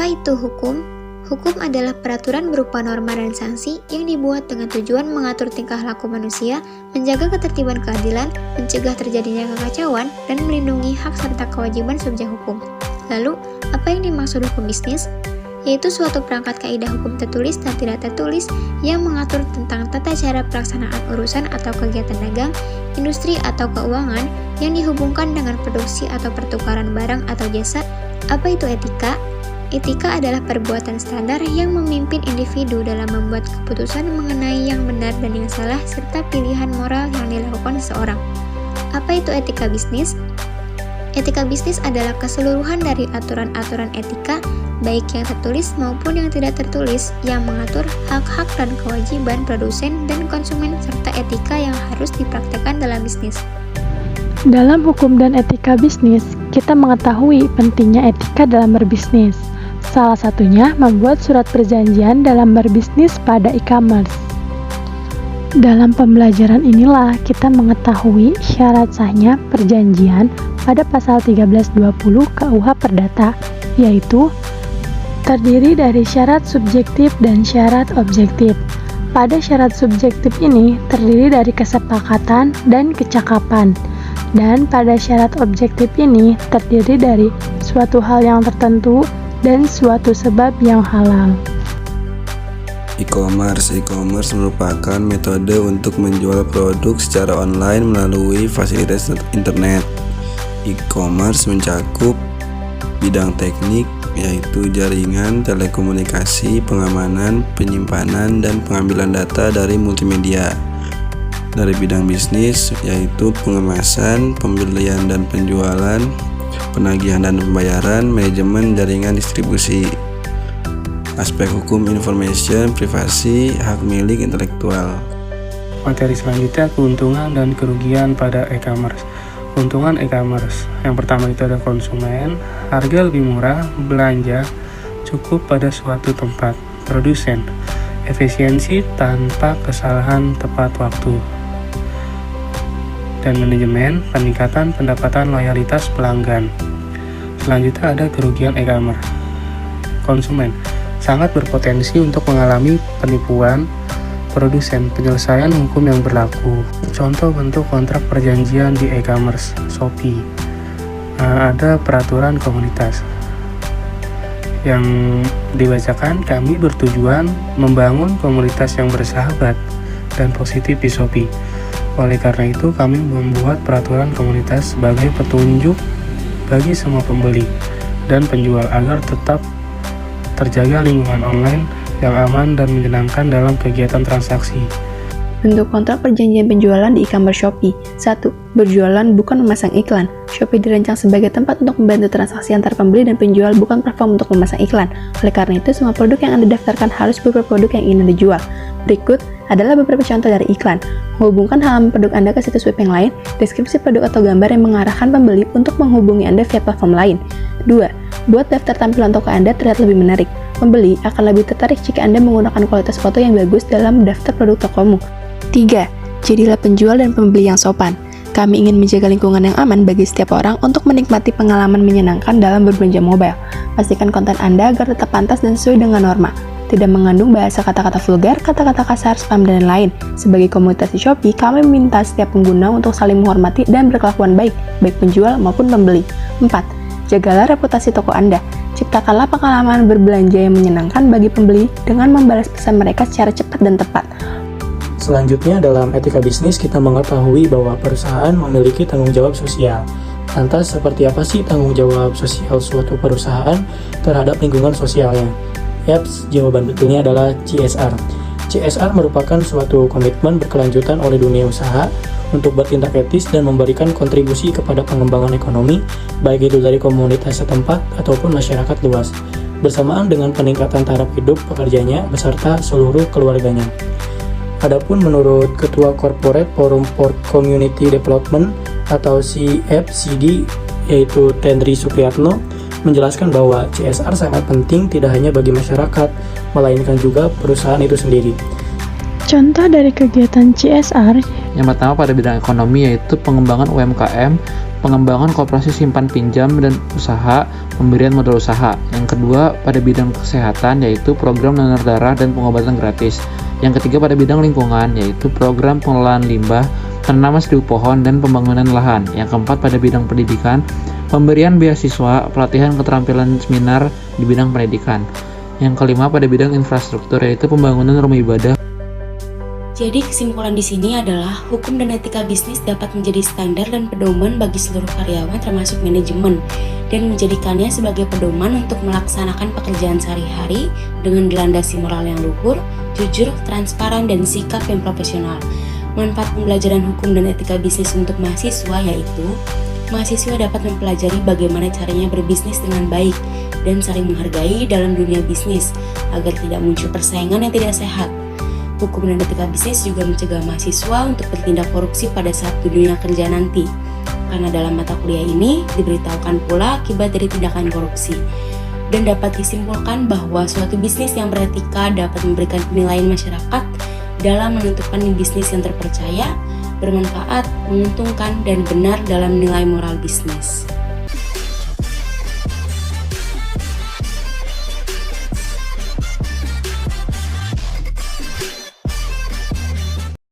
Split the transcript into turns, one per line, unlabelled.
Apa itu hukum? Hukum adalah peraturan berupa norma dan sanksi yang dibuat dengan tujuan mengatur tingkah laku manusia, menjaga ketertiban keadilan, mencegah terjadinya kekacauan, dan melindungi hak serta kewajiban subjek hukum. Lalu, apa yang dimaksud hukum bisnis? Yaitu suatu perangkat kaidah hukum tertulis dan tidak tertulis yang mengatur tentang tata cara pelaksanaan urusan atau kegiatan dagang, industri atau keuangan yang dihubungkan dengan produksi atau pertukaran barang atau jasa. Apa itu etika? Etika adalah perbuatan standar yang memimpin individu dalam membuat keputusan mengenai yang benar dan yang salah serta pilihan moral yang dilakukan seseorang. Apa itu etika bisnis? Etika bisnis adalah keseluruhan dari aturan-aturan etika, baik yang tertulis maupun yang tidak tertulis, yang mengatur hak-hak dan kewajiban produsen dan konsumen serta etika yang harus dipraktekkan dalam bisnis.
Dalam hukum dan etika bisnis, kita mengetahui pentingnya etika dalam berbisnis. Salah satunya membuat surat perjanjian dalam berbisnis pada e-commerce. Dalam pembelajaran inilah kita mengetahui syarat sahnya perjanjian pada pasal 1320 KUH Perdata, yaitu terdiri dari syarat subjektif dan syarat objektif. Pada syarat subjektif ini terdiri dari kesepakatan dan kecakapan. Dan pada syarat objektif ini terdiri dari suatu hal yang tertentu dan suatu sebab yang halal.
E-commerce merupakan metode untuk menjual produk secara online melalui fasilitas internet. E-commerce mencakup bidang teknik, yaitu jaringan, telekomunikasi, pengamanan, penyimpanan, dan pengambilan data dari multimedia. Dari bidang bisnis, yaitu pengemasan, pembelian dan penjualan, penagihan dan pembayaran, manajemen jaringan distribusi. Aspek hukum information, privasi, hak milik intelektual.
Materi selanjutnya, keuntungan dan kerugian pada e-commerce. Keuntungan e-commerce, yang pertama itu ada konsumen, harga lebih murah, belanja cukup pada suatu tempat, produsen, efisiensi tanpa kesalahan tepat waktu, dan manajemen, peningkatan pendapatan loyalitas pelanggan. Selanjutnya ada kerugian e-commerce. Konsumen sangat berpotensi untuk mengalami penipuan produsen, penyelesaian hukum yang berlaku. Contoh bentuk kontrak perjanjian di e-commerce Shopee. Ada peraturan komunitas yang dibacakan, kami bertujuan membangun komunitas yang bersahabat dan positif di Shopee. Oleh karena itu, kami membuat peraturan komunitas sebagai petunjuk bagi semua pembeli dan penjual agar tetap terjaga lingkungan online yang aman dan menyenangkan dalam kegiatan transaksi.
Bentuk kontrak perjanjian penjualan di e-commerce Shopee. 1. Berjualan bukan memasang iklan. Shopee dirancang sebagai tempat untuk membantu transaksi antar pembeli dan penjual, bukan platform untuk memasang iklan. Oleh karena itu, semua produk yang Anda daftarkan harus berupa produk yang ingin Anda jual. Berikut adalah beberapa contoh dari iklan. Menghubungkan halaman produk Anda ke situs web yang lain, deskripsi produk atau gambar yang mengarahkan pembeli untuk menghubungi Anda via platform lain. 2. Buat daftar tampilan toko Anda terlihat lebih menarik. Pembeli akan lebih tertarik jika Anda menggunakan kualitas foto yang bagus dalam daftar produk tokomu. 3. Jadilah penjual dan pembeli yang sopan. Kami ingin menjaga lingkungan yang aman bagi setiap orang untuk menikmati pengalaman menyenangkan dalam berbelanja mobile. Pastikan konten Anda agar tetap pantas dan sesuai dengan norma. Tidak mengandung bahasa kata-kata vulgar, kata-kata kasar, spam, dan lain-lain. Sebagai komunitas di Shopee, kami meminta setiap pengguna untuk saling menghormati dan berkelakuan baik, baik penjual maupun pembeli. 4. Jagalah reputasi toko Anda. Ciptakanlah pengalaman berbelanja yang menyenangkan bagi pembeli dengan membalas pesan mereka secara cepat dan tepat.
Selanjutnya, dalam etika bisnis, kita mengetahui bahwa perusahaan memiliki tanggung jawab sosial. Lantas, seperti apa sih tanggung jawab sosial suatu perusahaan terhadap lingkungan sosialnya? Yaps, jawaban betulnya adalah CSR. CSR merupakan suatu komitmen berkelanjutan oleh dunia usaha untuk bertindak etis dan memberikan kontribusi kepada pengembangan ekonomi, baik itu dari komunitas setempat ataupun masyarakat luas, bersamaan dengan peningkatan taraf hidup pekerjanya beserta seluruh keluarganya. Adapun menurut Ketua Corporate Forum for Community Development atau CFCD, yaitu Tendri Supriyatno, menjelaskan bahwa CSR sangat penting tidak hanya bagi masyarakat, melainkan juga perusahaan itu sendiri.
Contoh dari kegiatan CSR
yang pertama pada bidang ekonomi yaitu pengembangan UMKM, pengembangan koperasi simpan pinjam dan usaha, pemberian modal usaha. Yang kedua, pada bidang kesehatan, yaitu program donor darah dan pengobatan gratis. Yang ketiga, pada bidang lingkungan, yaitu program pengelolaan limbah, penanaman 1000 pohon, dan pembangunan lahan. Yang keempat, pada bidang pendidikan, pemberian beasiswa, pelatihan keterampilan seminar di bidang pendidikan. Yang kelima, pada bidang infrastruktur, yaitu pembangunan rumah ibadah.
Jadi kesimpulan di sini adalah hukum dan etika bisnis dapat menjadi standar dan pedoman bagi seluruh karyawan termasuk manajemen dan menjadikannya sebagai pedoman untuk melaksanakan pekerjaan sehari-hari dengan dilandasi moral yang luhur, jujur, transparan, dan sikap yang profesional. Manfaat pembelajaran hukum dan etika bisnis untuk mahasiswa yaitu mahasiswa dapat mempelajari bagaimana caranya berbisnis dengan baik dan saling menghargai dalam dunia bisnis agar tidak muncul persaingan yang tidak sehat. Hukum dan etika bisnis juga mencegah mahasiswa untuk bertindak korupsi pada saat di dunia kerja nanti. Karena dalam mata kuliah ini diberitahukan pula akibat dari tindakan korupsi. Dan dapat disimpulkan bahwa suatu bisnis yang beretika dapat memberikan penilaian masyarakat dalam menentukan bisnis yang terpercaya, bermanfaat, menguntungkan, dan benar dalam nilai moral bisnis.